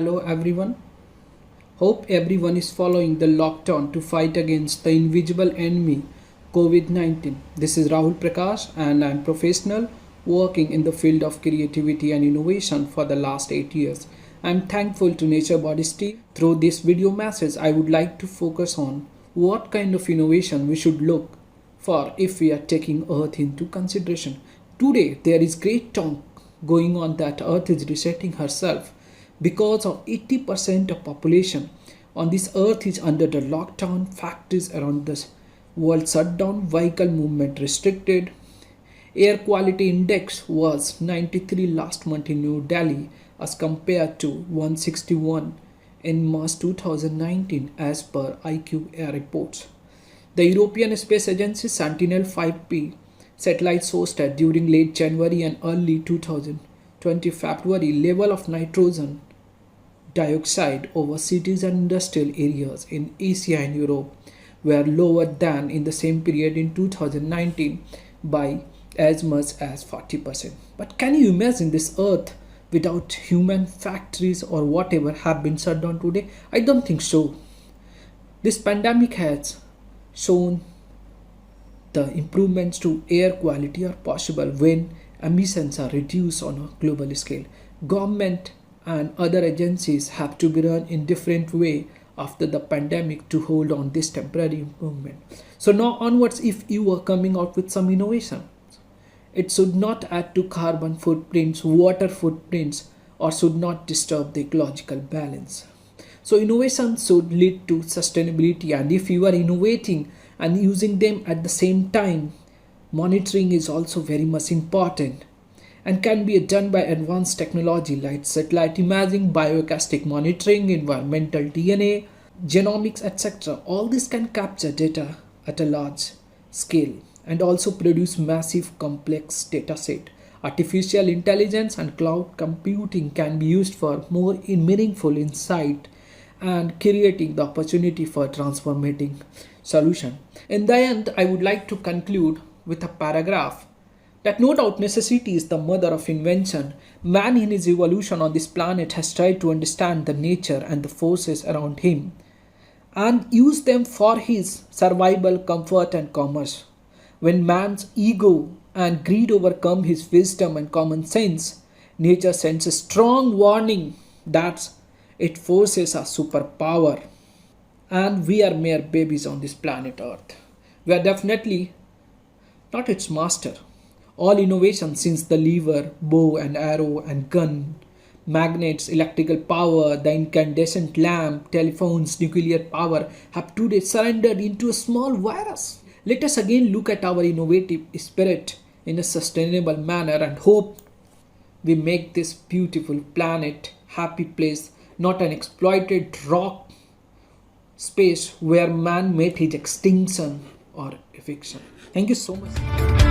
Hello everyone. Hope everyone is following the lockdown to fight against the invisible enemy COVID-19. This is Rahul Prakash and I'm professional working in the field of creativity and innovation for the last 8 years. I'm thankful to Nature Biodiversity. Through this video message, I would like to focus on what kind of innovation we should look for if we are taking Earth into consideration. Today, there is great talk going on that Earth is resetting herself because of 80% of population on this Earth is under the lockdown, factories around the world shut down, vehicle movement restricted. Air quality index was 93 last month in New Delhi as compared to 161 in March 2019 as per IQ Air reports. The European Space Agency Sentinel-5P satellite shows that during late January and early 2020 February, level of nitrogen dioxide over cities and industrial areas in Asia and Europe were lower than in the same period in 2019 by as much as 40%. But can you imagine this Earth without human factories or whatever have been shut down today? I don't think so. This pandemic has shown the improvements to air quality are possible when emissions are reduced on a global scale. Government and other agencies have to be run in different way after the pandemic to hold on this temporary improvement. So now onwards, if you are coming out with some innovation, it should not add to carbon footprints, water footprints, or should not disturb the ecological balance. So innovation should lead to sustainability, and if you are innovating and using them at the same time, monitoring is also very much important and can be done by advanced technology like satellite imaging, bioacoustic monitoring, environmental DNA, genomics, etc. All this can capture data at a large scale and also produce massive complex data set. Artificial intelligence and cloud computing can be used for more meaningful insight and creating the opportunity for transformating solution. In the end, I would like to conclude with a paragraph that no doubt necessity is the mother of invention. Man in his evolution on this planet has tried to understand the nature and the forces around him and use them for his survival, comfort and commerce. When man's ego and greed overcome his wisdom and common sense, nature sends a strong warning that its forces are superpower and we are mere babies on this planet Earth. We are definitely not its master. All innovations since the lever, bow and arrow and gun, magnets, electrical power, the incandescent lamp, telephones, nuclear power have today surrendered into a small virus. Let us again look at our innovative spirit in a sustainable manner and hope we make this beautiful planet happy place, not an exploited rock space where man met his extinction or eviction. Thank you so much.